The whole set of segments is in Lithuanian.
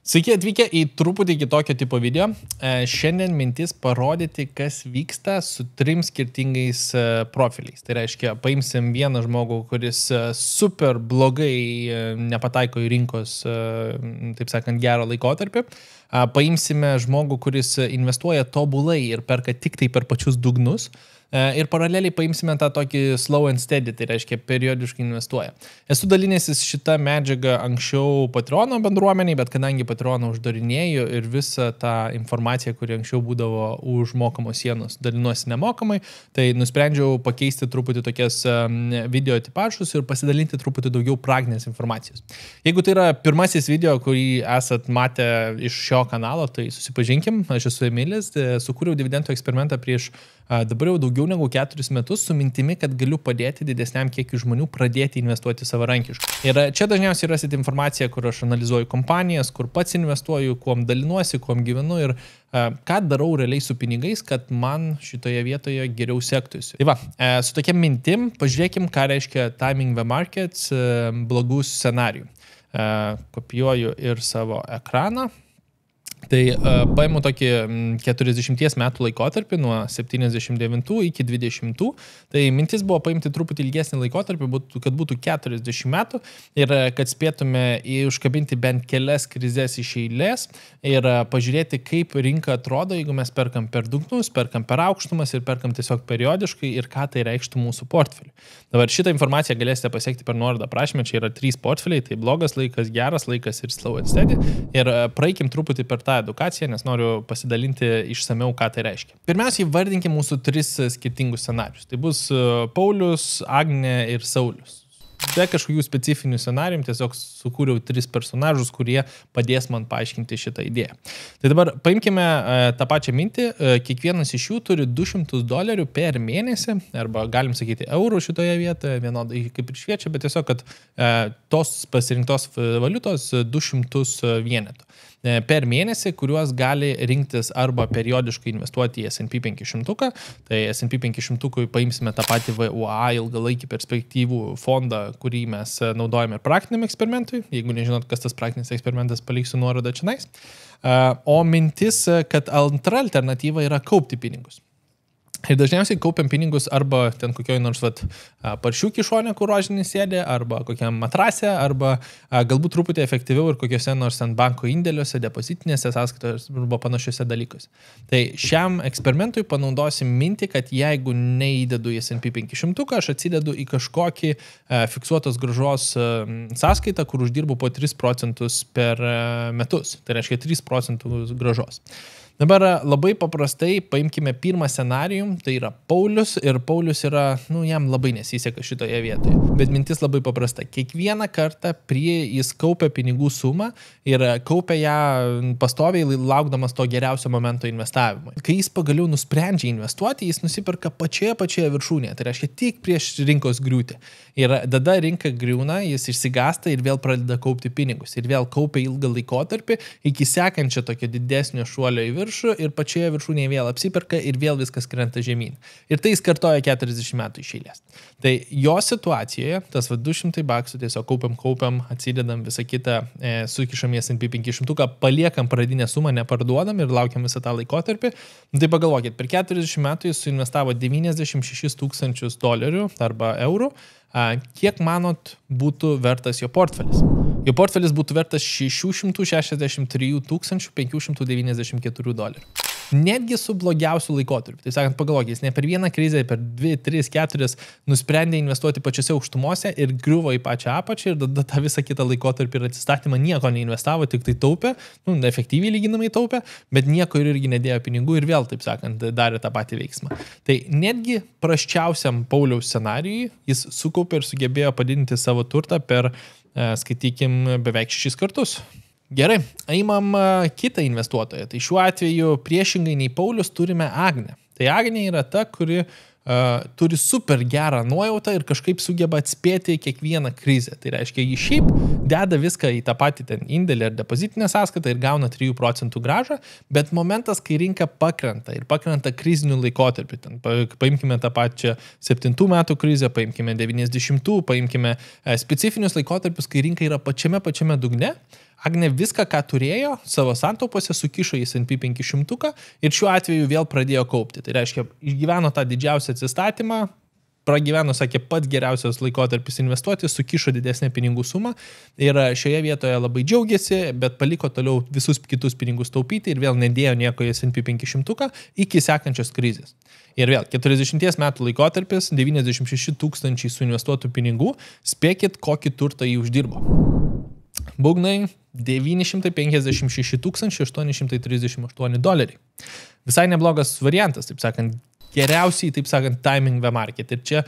Sveiki atvykę į truputį kitokio tipo video. Šiandien mintis parodyti, kas vyksta su 3 skirtingais profiliais. Tai reiškia, paimsim vieną žmogų, kuris super blogai nepataiko į rinkos, taip sakant, gerą laikotarpį. Paimsime žmogų, kuris investuoja tobulai ir perka tik tai per pačius dugnus. Ir paraleliai paimsime tą tokį slow and steady, tai reiškia periodiškai investuoja. Esu dalinęsis šitą medžiagą anksčiau Patreono bendruomeniai, bet kadangi Patreoną uždarinėjau ir visą tą informaciją, kuri anksčiau būdavo už mokamos sienos, dalinuosi nemokamai, tai nusprendžiau pakeisti truputį tokias video tipažus ir pasidalinti truputį daugiau praktinės informacijos. Jeigu tai yra pirmasis video, kurį esat matę iš šio kanalo, tai susipažinkim, aš esu Emilis, sukūriau dividendų eksperimentą prieš dabar jau daugiau negu 4 metus su mintimi, kad galiu padėti didesniam kiekiu žmonių pradėti investuoti savarankiškai. Ir čia dažniausiai rasit informaciją, kur aš analizuoju kompanijas, kur pats investuoju, kuom dalinuosi, kuom gyvenu ir ką darau realiai su pinigais, kad man šitoje vietoje geriau sektųsi. Tai va, su tokia mintim pažiūrėkim, ką reiškia timing the markets blogų scenarijų. Kopijuoju ir savo ekraną. Tai paimu tokį 40 metų laikotarpį nuo 79 iki 20. Tai mintis buvo paimti truputį ilgesnį laikotarpį, kad būtų 40 metų ir kad spėtume užkabinti bent kelias krizės iš eilės ir pažiūrėti, kaip rinka atrodo, jeigu mes perkam per dugnus, perkam per aukštumas ir perkam tiesiog periodiškai ir ką tai reikštų mūsų portfeliui. Dabar šitą informaciją galėsite pasiekti per nuorodą aprašymę, čia yra 3 portfeliai, tai blogas laikas, geras laikas ir slow and steady. Ir praeikim truputį per tą edukaciją, nes noriu pasidalinti išsamiau, ką tai reiškia. Pirmiausiai vardinkim mūsų 3 skirtingus scenarius. Tai bus Paulius, Agnė ir Saulius. Be kažkokių specifinių scenarijų, tiesiog sukūriau 3 personažus, kurie padės man paaiškinti šitą idėją. Tai dabar paimkime tą pačią mintį. Kiekvienas iš jų turi $200 per mėnesį, arba galim sakyti eurų šitoje vietoje, vienodai kaip ir šviečia, bet tiesiog, kad tos pasirinktos valiutos 200 vienetų per mėnesį, kuriuos gali rinktis arba periodiškai investuoti į S&P 500. Tai S&P 500 paimsime tą patį VUA ilgalaikį perspektyvų fondą, kurį mes naudojame praktiniam eksperimentui. Jeigu nežinot, kas tas praktinis eksperimentas, paliksiu nuorodą čionais. O mintis, kad antra alternatyva yra kaupti pinigus. Ir dažniausiai kaupiam pinigus arba ten kokioj nors paršių kišonė, kur rožinis sėdė, arba kokiam matrase, arba galbūt truputį efektyviau ir kokiuose nors ant banko indėliuose, depozitinėse sąskaitose arba panašiuose dalykuose. Tai šiam eksperimentui panaudosim mintį, kad jeigu neįdedu į S&P 500, aš atsidedu į kažkokį fiksuotos grąžos sąskaitą, kur uždirbu po 3% per metus. Tai reiškia 3% grąžos. Dabar labai paprastai paimkime pirmą scenarijų, tai yra Paulius ir Paulius yra, jam labai nesiseka šitoje vietoje. Bet mintis labai paprasta. Kiekvieną kartą jis kaupia pinigų sumą ir kaupia ją pastoviai laukdamas to geriausio momento investavimui. Kai jis pagaliau nusprendžia investuoti, jis nusiperka pačioje viršūnėje, tai reiškia tik prieš rinkos griūtį. Ir tada rinka griūna, jis išsigąsta ir vėl pradeda kaupti pinigus. Ir vėl kaupia ilgą laikotarpį iki sekančio tokio didesnio šuolio į viršų ir pačioje viršūnėje vėl apsiperka ir vėl viskas krenta žemyn. Ir tai jis kartoja 40 metų iš eilės. Tai jo situacijoje, tas $200 tiesiog kaupiam, atsidedam visą kitą, sukišam į S&P 500, paliekam pradinę sumą, neparduodam ir laukiam visą tą laikotarpį. Tai pagalvokit, per 40 metų jis suinvestavo $96,000 arba eurų. Kiek manot būtų vertas jo portfelis? Jo portfelis būtų vertas $663,594. Netgi su blogiausiu laikotarpiu. Tai sakant, pagalvokit, jis ne per vieną krizę, per 2, 3, 4 nusprendė investuoti pačiose aukštumose ir griuvo į pačią apačią ir tada tą visą kitą laikotarpį ir atsistatymą nieko neinvestavo, tik tai taupė, efektyviai lyginamai taupė, bet nieko irgi nedėjo pinigų ir vėl, taip sakant, darė tą patį veiksmą. Tai netgi prasčiausiam Pauliaus scenarijui jis sukaupė ir sugebėjo padidinti savo turtą per, skaitykim, beveik 6 kartus. Gerai, imam kitą investuotoją. Tai šiuo atveju priešingai nei Paulius turime Agnę. Tai Agnė yra ta, kuri turi super gerą nuojautą ir kažkaip sugeba atspėti kiekvieną krizę. Tai reiškia, jis šiaip deda viską į tą patį ten indėlį ar depozitinę sąskaitą ir gauna 3% grąžą, bet momentas, kai rinka pakrenta ir pakrenta krizinių laikotarpį. Ten, paimkime tą pačią 7 metų krizę, paimkime 90, paimkime specifinius laikotarpius, kai rinka yra pačiame dugne. Agnė viską, ką turėjo savo santaupose, sukišo į S&P 500 ir šiuo atveju vėl pradėjo kaupti. Tai reiškia, išgyveno tą didžiausią atsistatymą, pragyveno, sakė, pats geriausias laikotarpis investuoti, sukišo didesnę pinigų sumą ir šioje vietoje labai džiaugiasi, bet paliko toliau visus kitus pinigus taupyti ir vėl nedėjo nieko į S&P 500 iki sekančios krizės. Ir vėl, 40 metų laikotarpis, 96 tūkstančiai suinvestuotų pinigų, spėkit, kokį turtą jį uždirbo. Būgnai 956 838 $. Visai neblogas variantas, taip sakant, geriausiai, taip sakant, timing the market. Ir čia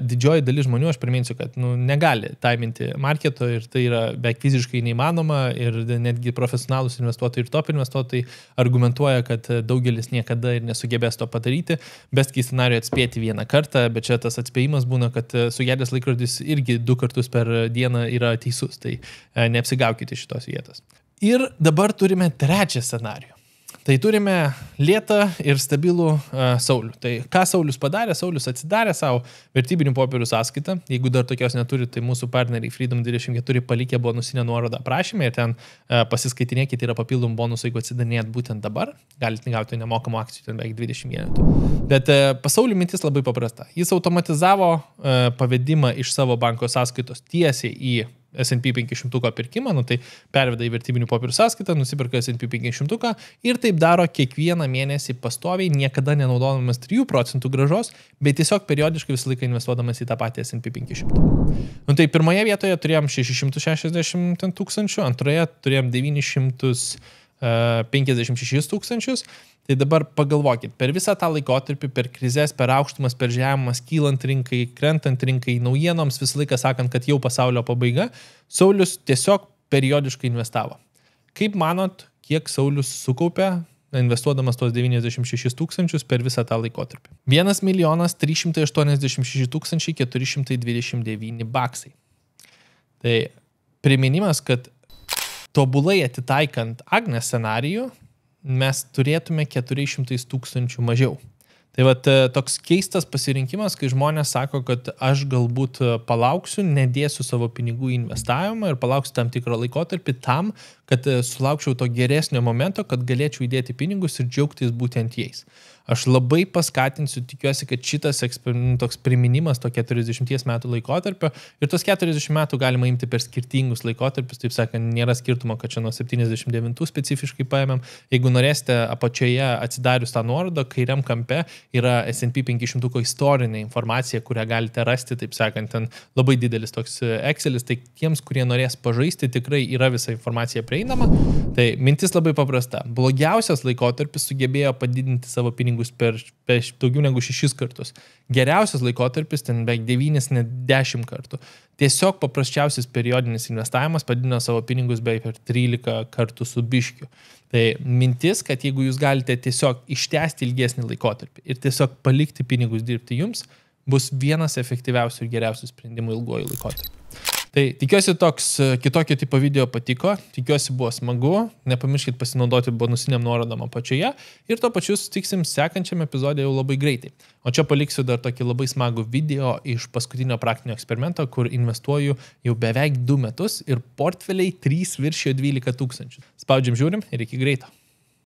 didžioji dalis žmonių, aš priminsiu, kad negali timinti marketo ir tai yra beveik fiziškai neįmanoma ir netgi profesionalus investuotojai ir top investuotojai argumentuoja, kad daugelis niekada ir nesugebės to padaryti, best case scenario atspėti vieną kartą, bet čia tas atspėjimas būna, kad sugedęs laikrodis irgi 2 kartus per dieną yra teisus, tai neapsigaukite šitos vietos. Ir dabar turime trečią scenarijų. Tai turime lėtą ir stabilų Saulių. Tai ką Saulius padarė? Saulius atsidarė savo vertybinių popierių sąskaitą. Jeigu dar tokios neturi, tai mūsų partneriai Freedom24 palikė bonusinę nuorodą aprašymę ir ten pasiskaitinėkite, yra papildomų bonusų, jeigu atsidarinėjat būtent dabar. Galite gauti nemokamų akcijų, ten beveik 20 vienetų. Bet pas Saulių mintis labai paprasta. Jis automatizavo pavedimą iš savo banko sąskaitos tiesiai į S&P 500 pirkimą, tai perveda į vertybinių popierių sąskaitą, nusipirka S&P 500 ir taip daro kiekvieną mėnesį pastoviai, niekada nenaudodamas 3% grąžos, bet tiesiog periodiškai visą laiką investuodamas į tą patį S&P 500. Tai pirmoje vietoje turėjom 660 tūkstančių, antroje turėjom 956 tūkstančius. Tai dabar pagalvokit, per visą tą laikotarpį, per krizės, per aukštumas, per žemumas, kylant rinkai, krentant rinkai, naujienoms, visą laiką sakant, kad jau pasaulio pabaiga, Saulius tiesiog periodiškai investavo. Kaip manot, kiek Saulius sukaupė, investuodamas tos 96 tūkstančius per visą tą laikotarpį? 1 386 429 $. Tai priminimas, kad tobulai atitaikant Agnės scenarijų, mes turėtume 400 tūkstančių mažiau. Tai vat toks keistas pasirinkimas, kai žmonės sako, kad aš galbūt palauksiu, nedėsiu savo pinigų į investavimą ir palauksiu tam tikrą laikotarpį tam, kad sulaukčiau to geresnio momento, kad galėčiau įdėti pinigus ir džiaugtis būtent jais. Aš labai paskatinsiu, tikiuosi, kad šitas toks priminimas to 40 metų laikotarpio ir tos 40 metų galima imti per skirtingus laikotarpius, taip sakant, nėra skirtumo, kad čia nuo 79 specifiškai paėmėm. Jeigu norėsite, apačioje atsidarius tą nuorodą, kairiam kampe yra S&P 500 istorinė informacija, kurią galite rasti, taip sakant, ten labai didelis toks Excelis, tai tiems, kurie norės pažaisti, tikrai yra visa informacija prieinama. Tai mintis labai paprasta. Blogiausias laikotarpis sugebėjo padidinti savo pinigus per daugiau negu 6 kartus. Geriausias laikotarpis ten beveik 9, net 10 kartų. Tiesiog paprasčiausias periodinis investavimas padidino savo pinigus beveik per 13 kartų su biškiu. Tai mintis, kad jeigu jūs galite tiesiog ištęsti ilgesnį laikotarpį ir tiesiog palikti pinigus dirbti jums, bus vienas efektyviausių ir geriausių sprendimų ilguoju laikotarpiu. Tai tikiuosi toks kitokio tipo video patiko, tikiuosi buvo smagu, nepamirškit pasinaudoti bonusiniam nuorodom apačioje ir to pačiu sutiksim sekančiam epizode jau labai greitai. O čia paliksiu dar tokį labai smagų video iš paskutinio praktinio eksperimento, kur investuoju jau beveik 2 metus ir portfeliai 3 viršijo 12 tūkstančių. Spaudžiam, žiūrim ir iki greito.